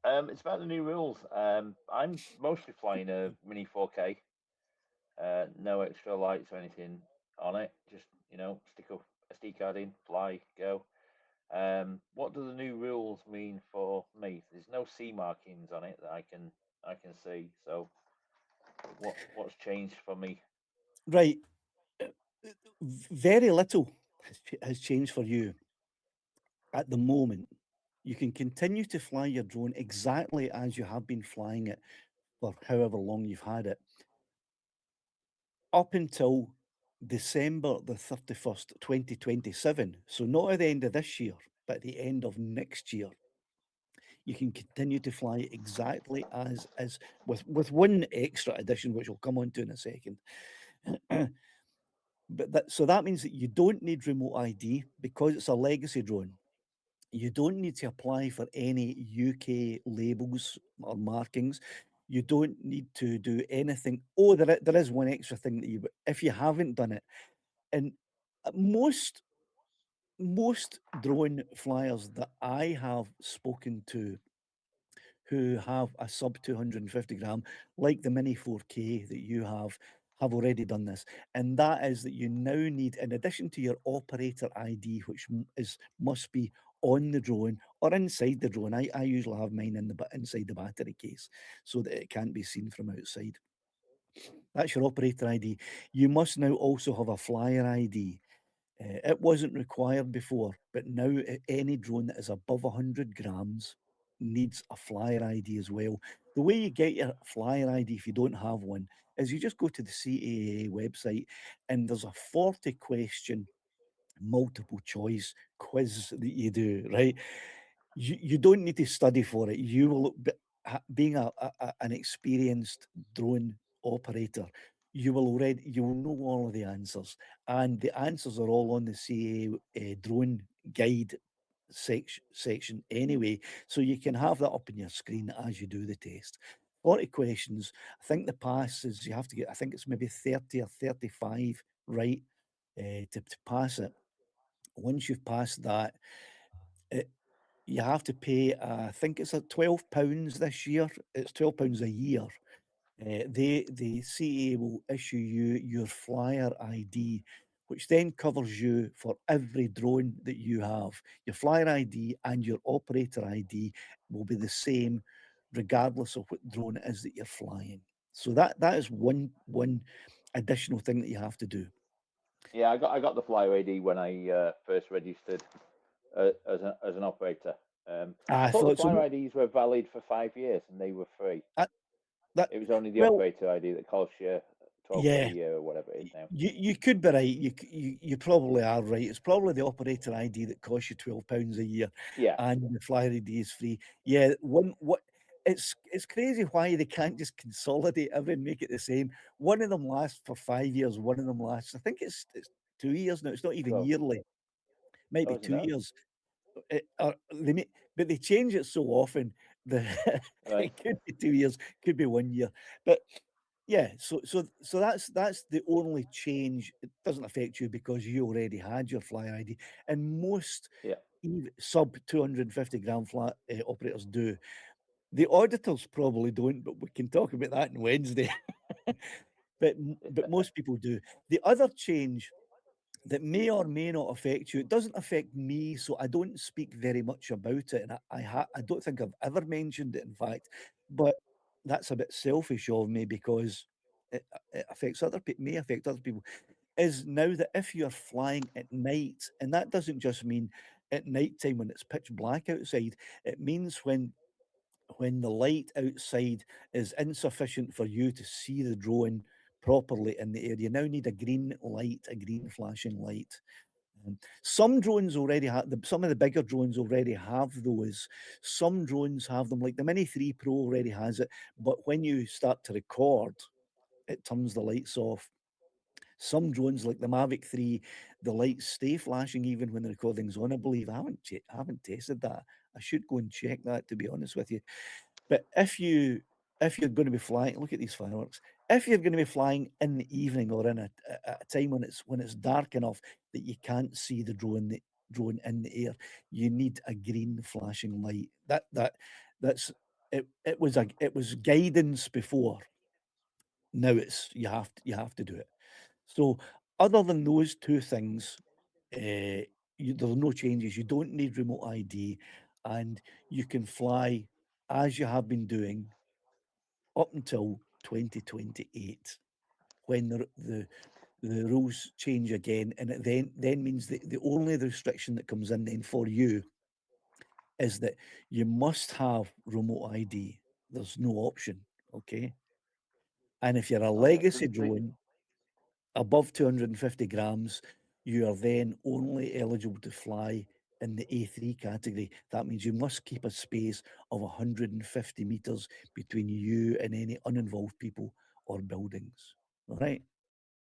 It's about the new rules. I'm mostly flying a Mini 4K. No extra lights or anything on it. Just stick a SD card in, fly, go. What do the new rules mean for me? There's no C markings on it that I can see. So what's changed for me? Right. Very little has changed for you at the moment. You can continue to fly your drone exactly as you have been flying it for however long you've had it, up until December the 31st, 2027. So not at the end of this year, but at the end of next year. You can continue to fly exactly as is, with one extra addition, which we'll come on to in a second. So that means that you don't need remote ID because it's a legacy drone. You don't need to apply for any UK labels or markings. You don't need to do anything. Oh, there is one extra thing that if you haven't done it, and most drone flyers that I have spoken to who have a sub 250 gram, like the Mini 4K that you have already done this. And that is that you now need, in addition to your operator ID, which must be on the drone or inside the drone. I usually have mine inside the battery case so that it can't be seen from outside. That's your operator ID. You must now also have a flyer ID. It wasn't required before, but now any drone that is above 100 grams needs a flyer ID as well. The way you get your flyer ID if you don't have one is you just go to the CAA website and there's a 40 question multiple choice quiz that you do, right? You don't need to study for it. You will, being an experienced drone operator, you will know all of the answers, and the answers are all on the CA drone guide section anyway, so you can have that up on your screen as you do the test. 40 questions. I think the pass is you have to get, I think it's maybe 30 or 35 right, to pass it. Once you've passed that, it, you have to pay, I think it's £12 this year. It's £12 a year. The CA will issue you your flyer ID, which then covers you for every drone that you have. Your flyer ID and your operator ID will be the same, regardless of what drone it is that you're flying. So that is one additional thing that you have to do. Yeah, I got the flyer ID when I first registered as an operator. I I thought the thought so. flyer IDs were valid for 5 years and they were free. Uh, that It was only the well, operator ID that costs you £12 a yeah. year or whatever it is now. You could be right. You probably are right. It's probably the operator ID that costs you £12 a year, Yeah, and the flyer ID is free. Yeah, what it's crazy why they can't just consolidate everything, make it the same. One of them lasts for 5 years. One of them lasts, I think it's 2 years now. It's not even 12. yearly. Might I be wasn't 2 years. But they change it so often that right. it could be 2 years, could be 1 year. But yeah, so that's the only change. It doesn't affect you because you already had your flyer ID, and most Yeah, sub 250 gram flat operators do. The auditors probably don't, but we can talk about that on Wednesday. But most people do. The other change that may or may not affect you. It doesn't affect me, so I don't speak very much about it, and I don't think I've ever mentioned it, in fact. But that's a bit selfish of me because it affects other people, may affect other people. Is now that if you're flying at night, and that doesn't just mean at night time when it's pitch black outside, it means when the light outside is insufficient for you to see the drone properly in the air, you now need a green light, a green flashing light. Some drones already have some of the bigger drones already have those. Some drones have them, like the Mini 3 Pro already has it, but when you start to record, it turns the lights off. Some drones, like the Mavic 3, the lights stay flashing even when the recording's on. I believe I haven't tested that. I should go and check that, to be honest with you. But if you're going to be flying, look at these fireworks. If you're going to be flying in the evening or in a time when it's dark enough that you can't see the drone in the air, you need a green flashing light. That's it was guidance before. Now it's you have to do it. So other than those two things, there are no changes. You don't need remote ID, and you can fly as you have been doing up until 2028, when the rules change again, and it then means that the only restriction that comes in then for you is that you must have remote ID. There's no option, okay? And if you're a Oh, yeah. legacy drone above 250 grams, you are then only eligible to fly in the A3 category. That means you must keep a space of 150 meters between you and any uninvolved people or buildings. All right.